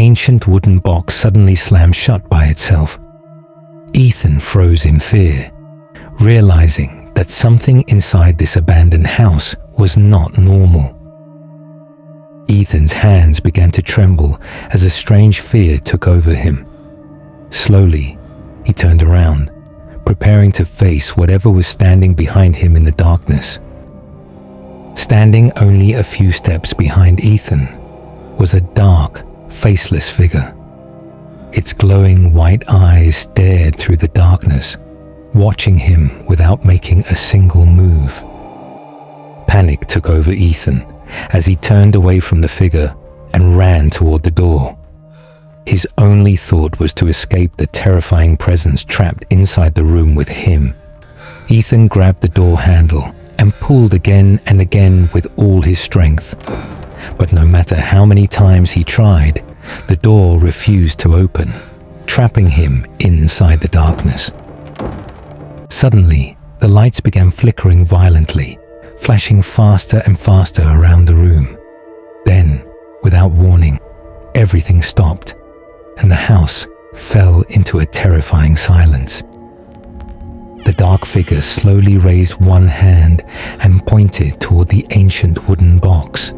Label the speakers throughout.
Speaker 1: ancient wooden box suddenly slammed shut by itself. Ethan froze in fear, realizing that something inside this abandoned house was not normal. Ethan's hands began to tremble as a strange fear took over him. Slowly, he turned around, preparing to face whatever was standing behind him in the darkness. Standing only a few steps behind Ethan was a dark, faceless figure. Its glowing white eyes stared through the darkness, watching him without making a single move. Panic took over Ethan as he turned away from the figure and ran toward the door. His only thought was to escape the terrifying presence trapped inside the room with him. Ethan grabbed the door handle and pulled again and again with all his strength. But no matter how many times he tried, the door refused to open, trapping him inside the darkness. Suddenly, the lights began flickering violently, flashing faster and faster around the room. Then, without warning, everything stopped, and the house fell into a terrifying silence. The dark figure slowly raised one hand and pointed toward the ancient wooden box.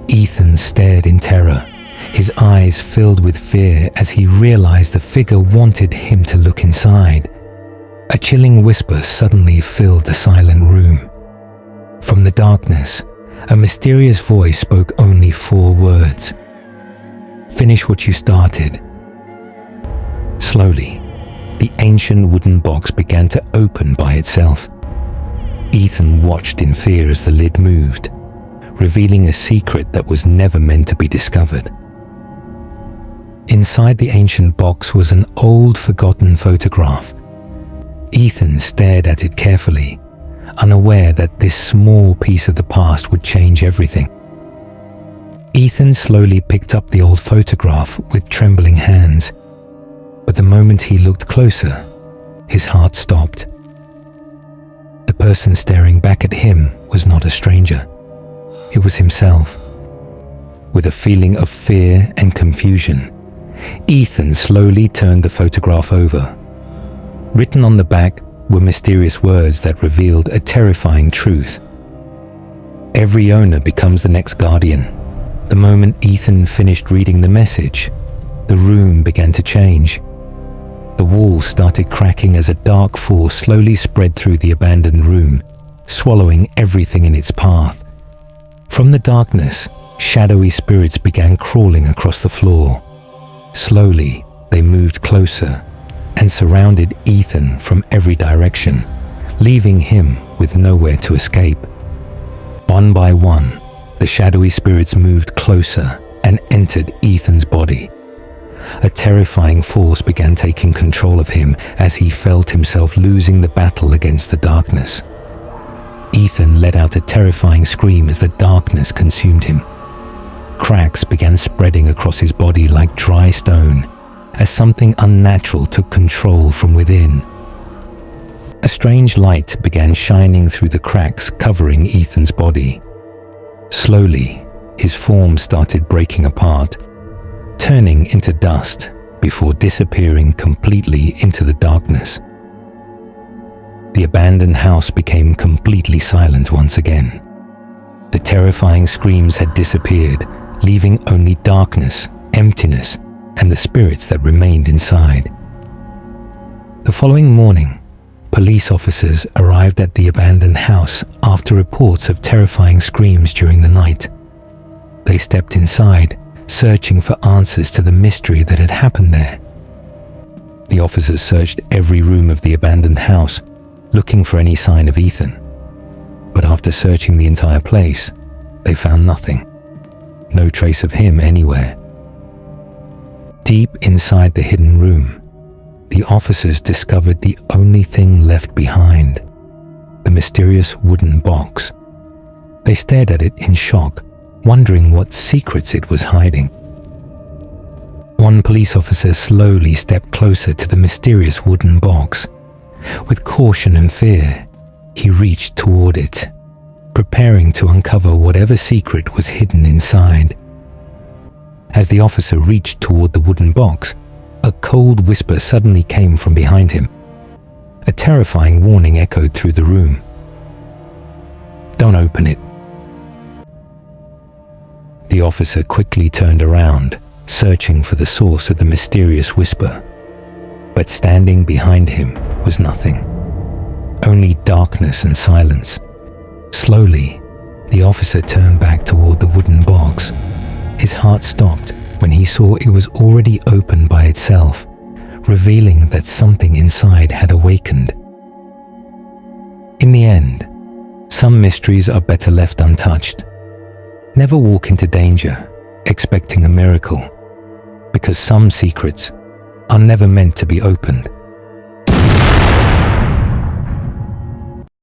Speaker 1: Ethan stared in terror, his eyes filled with fear as he realized the figure wanted him to look inside. A chilling whisper suddenly filled the silent room. From the darkness, a mysterious voice spoke only 4 words. "Finish what you started." Slowly, the ancient wooden box began to open by itself. Ethan watched in fear as the lid moved, revealing a secret that was never meant to be discovered. Inside the ancient box was an old, forgotten photograph. Ethan stared at it carefully, unaware that this small piece of the past would change everything. Ethan slowly picked up the old photograph with trembling hands, but the moment he looked closer, his heart stopped. The person staring back at him was not a stranger. It was himself. With a feeling of fear and confusion, Ethan slowly turned the photograph over. Written on the back were mysterious words that revealed a terrifying truth. Every owner becomes the next guardian. The moment Ethan finished reading the message, the room began to change. The walls started cracking as a dark force slowly spread through the abandoned room, swallowing everything in its path. From the darkness, shadowy spirits began crawling across the floor. Slowly, they moved closer and surrounded Ethan from every direction, leaving him with nowhere to escape. One by one, the shadowy spirits moved closer and entered Ethan's body. A terrifying force began taking control of him as he felt himself losing the battle against the darkness. Ethan let out a terrifying scream as the darkness consumed him. Cracks began spreading across his body like dry stone as something unnatural took control from within. A strange light began shining through the cracks covering Ethan's body. Slowly, his form started breaking apart, turning into dust before disappearing completely into the darkness. The abandoned house became completely silent once again. The terrifying screams had disappeared, leaving only darkness, emptiness, and the spirits that remained inside. The following morning, police officers arrived at the abandoned house after reports of terrifying screams during the night. They stepped inside, searching for answers to the mystery that had happened there. The officers searched every room of the abandoned house, looking for any sign of Ethan. But after searching the entire place, they found nothing. No trace of him anywhere. Deep inside the hidden room, the officers discovered the only thing left behind, the mysterious wooden box. They stared at it in shock, wondering what secrets it was hiding. One police officer slowly stepped closer to the mysterious wooden box. With caution and fear, he reached toward it, preparing to uncover whatever secret was hidden inside. As the officer reached toward the wooden box, a cold whisper suddenly came from behind him. A terrifying warning echoed through the room. "Don't open it." The officer quickly turned around, searching for the source of the mysterious whisper. But standing behind him was nothing. Only darkness and silence. Slowly, the officer turned back toward the wooden box. His heart stopped when he saw it was already open by itself, revealing that something inside had awakened. In the end, some mysteries are better left untouched. Never walk into danger expecting a miracle, because some secrets are never meant to be opened.